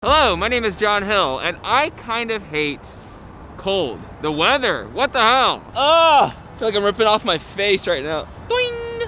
Hello, my name is John Hill, and I kind of hate cold. The weather, what the hell? I feel like I'm ripping off my face right now. Doing!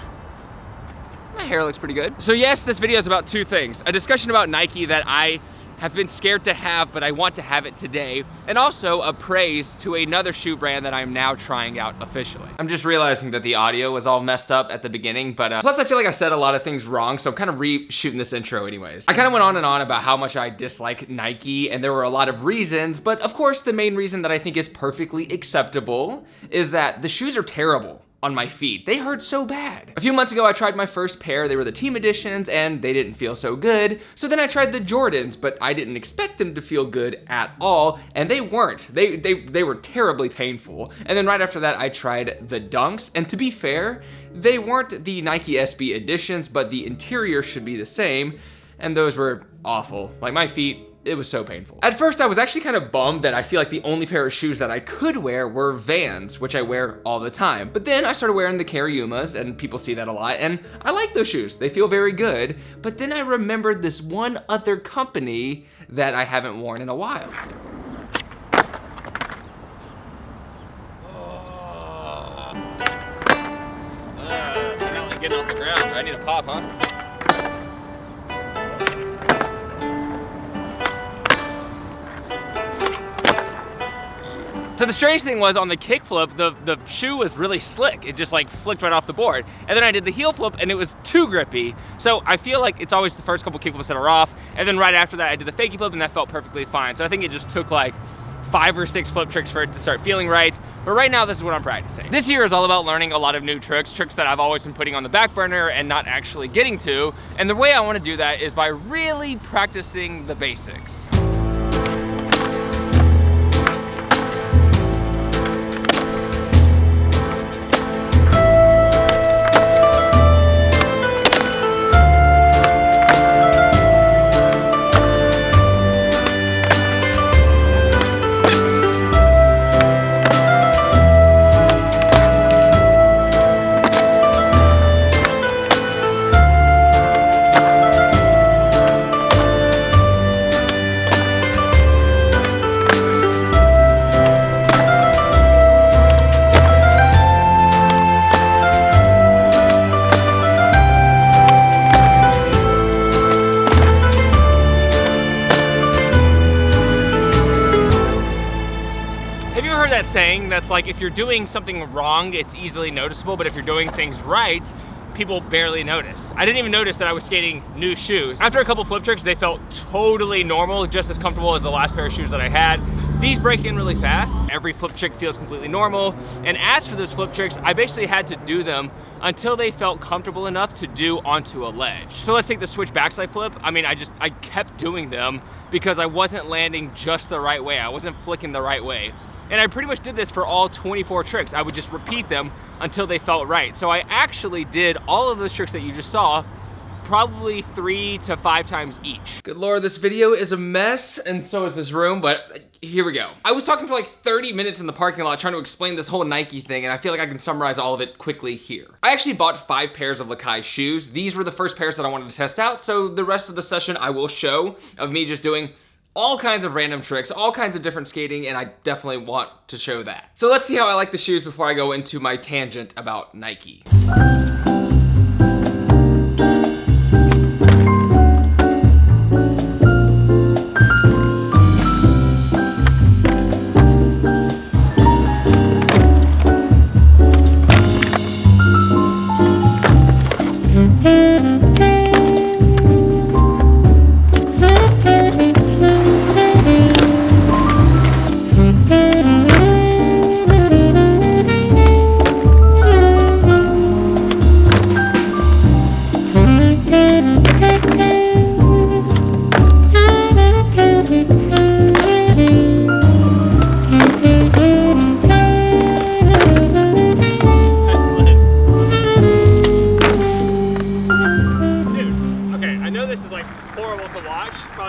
My hair looks pretty good. So yes, this video is about two things. A discussion about Nike that I have been scared to have, but I want to have it today. And also a praise to another shoe brand that I'm now trying out officially. I'm just realizing that the audio was all messed up at the beginning, but plus I feel like I said a lot of things wrong, so I'm kind of re-shooting this intro anyways. I kind of went on and on about how much I dislike Nike, and there were a lot of reasons, but of course the main reason that I think is perfectly acceptable is that the shoes are terrible on my feet. They hurt so bad. A few months ago, I tried my first pair. They were the team editions and they didn't feel so good. So then I tried the Jordans, but I didn't expect them to feel good at all. And they weren't. They were terribly painful. And then right after that, I tried the Dunks. And to be fair, they weren't the Nike SB editions, but the interior should be the same. And those were awful. Like my feet, it was so painful. At first, I was actually kind of bummed that I feel like the only pair of shoes that I could wear were Vans, which I wear all the time. But then I started wearing the Cariumas, and people see that a lot, and I like those shoes. They feel very good. But then I remembered this one other company that I haven't worn in a while. I'm not like getting off the ground. I need a pop, huh? So the strange thing was on the kickflip, the shoe was really slick. It just like flicked right off the board. And then I did the heel flip and it was too grippy. So I feel like it's always the first couple kickflips that are off. And then right after that, I did the fakie flip and that felt perfectly fine. So I think it just took like 5 or 6 flip tricks for it to start feeling right. But right now, this is what I'm practicing. This year is all about learning a lot of new tricks that I've always been putting on the back burner and not actually getting to. And the way I want to do that is by really practicing the basics. That saying that's like, if you're doing something wrong, it's easily noticeable, but if you're doing things right, people barely notice. I didn't even notice that I was skating new shoes. After a couple flip tricks, they felt totally normal, just as comfortable as the last pair of shoes that I had. These break in really fast. Every flip trick feels completely normal. And as for those flip tricks, I basically had to do them until they felt comfortable enough to do onto a ledge. So let's take the switch backside flip. I mean, I kept doing them because I wasn't landing just the right way. I wasn't flicking the right way. And I pretty much did this for all 24 tricks. I would just repeat them until they felt right. So I actually did all of those tricks that you just saw probably 3 to 5 times each. Good Lord, this video is a mess, and so is this room, but here we go. I was talking for like 30 minutes in the parking lot trying to explain this whole Nike thing, and I feel like I can summarize all of it quickly here. I actually bought 5 pairs of Lakai shoes. These were the first pairs that I wanted to test out, so the rest of the session I will show of me just doing all kinds of random tricks, all kinds of different skating, and I definitely want to show that. So let's see how I like the shoes before I go into my tangent about Nike.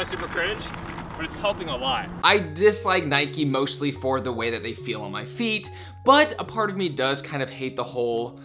Super cringe, but it's helping a lot. I dislike Nike mostly for the way that they feel on my feet, but a part of me does kind of hate the whole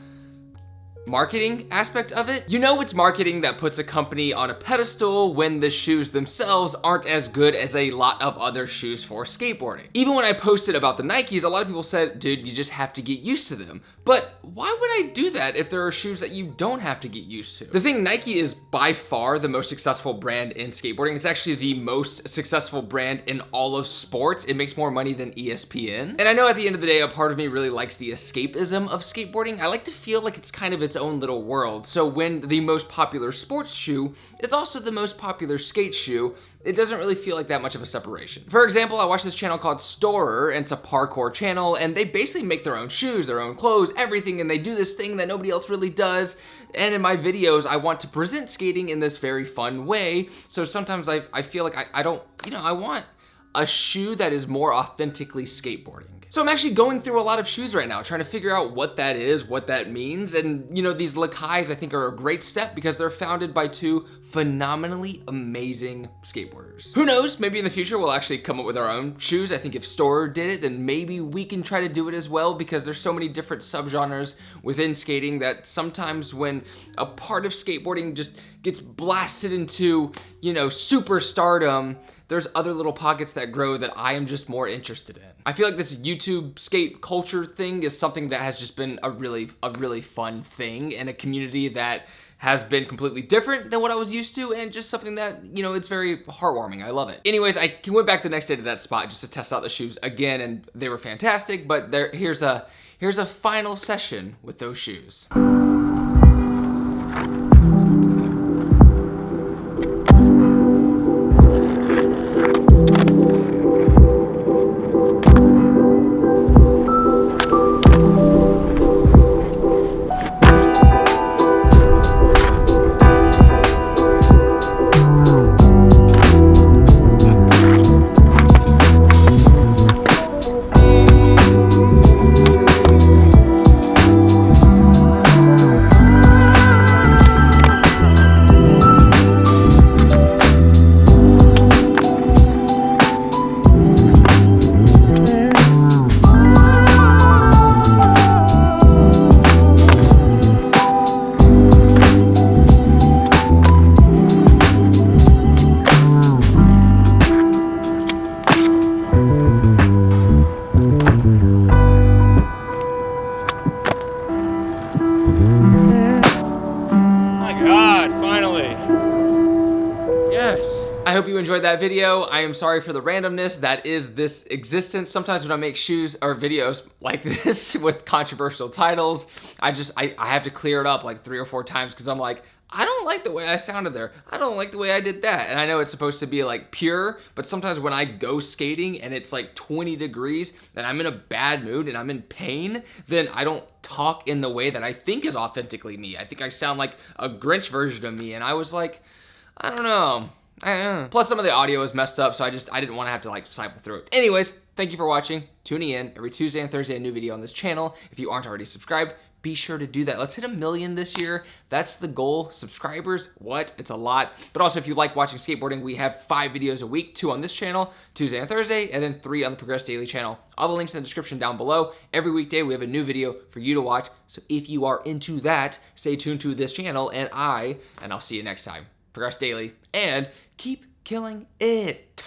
marketing aspect of it. You know it's marketing that puts a company on a pedestal when the shoes themselves aren't as good as a lot of other shoes for skateboarding. Even when I posted about the Nikes, a lot of people said, dude, you just have to get used to them. But why would I do that if there are shoes that you don't have to get used to? The thing, Nike is by far the most successful brand in skateboarding. It's actually the most successful brand in all of sports. It makes more money than ESPN. And I know at the end of the day, a part of me really likes the escapism of skateboarding. I like to feel like it's kind of its own little world. So when the most popular sports shoe is also the most popular skate shoe, it doesn't really feel like that much of a separation. For example, I watch this channel called Storer, and it's a parkour channel, and they basically make their own shoes, their own clothes, everything, and they do this thing that nobody else really does. And in my videos, I want to present skating in this very fun way. So sometimes I feel like I don't, I want a shoe that is more authentically skateboarding. So I'm actually going through a lot of shoes right now, trying to figure out what that is, what that means. And these Lakais I think are a great step because they're founded by two phenomenally amazing skateboarders. Who knows, maybe in the future we'll actually come up with our own shoes. I think if Storer did it, then maybe we can try to do it as well, because there's so many different subgenres within skating that sometimes when a part of skateboarding just gets blasted into, superstardom, there's other little pockets that grow that I am just more interested in. I feel like this YouTube skate culture thing is something that has just been a really fun thing, and a community that has been completely different than what I was used to, and just something that, it's very heartwarming. I love it. Anyways, I went back the next day to that spot just to test out the shoes again, and they were fantastic, but here's a final session with those shoes. I hope you enjoyed that video. I am sorry for the randomness that is this existence. Sometimes when I make shoes or videos like this with controversial titles, I have to clear it up like 3 or 4 times because I'm like, I don't like the way I sounded there. I don't like the way I did that. And I know it's supposed to be like pure, but sometimes when I go skating and it's like 20 degrees and I'm in a bad mood and I'm in pain, then I don't talk in the way that I think is authentically me. I think I sound like a Grinch version of me. And I was like, I don't know. Plus some of the audio is messed up, so I didn't want to have to like cycle through it. Anyways, thank you for watching, tuning in. Every Tuesday and Thursday, a new video on this channel. If you aren't already subscribed, be sure to do that. Let's hit 1 million this year. That's the goal. Subscribers, what? It's a lot. But also, if you like watching skateboarding, we have 5 videos a week, 2 on this channel, Tuesday and Thursday, and then 3 on the Progress Daily channel. All the links in the description down below. Every weekday, we have a new video for you to watch. So if you are into that, stay tuned to this channel, and I'll see you next time. Progress Daily, and keep killing it.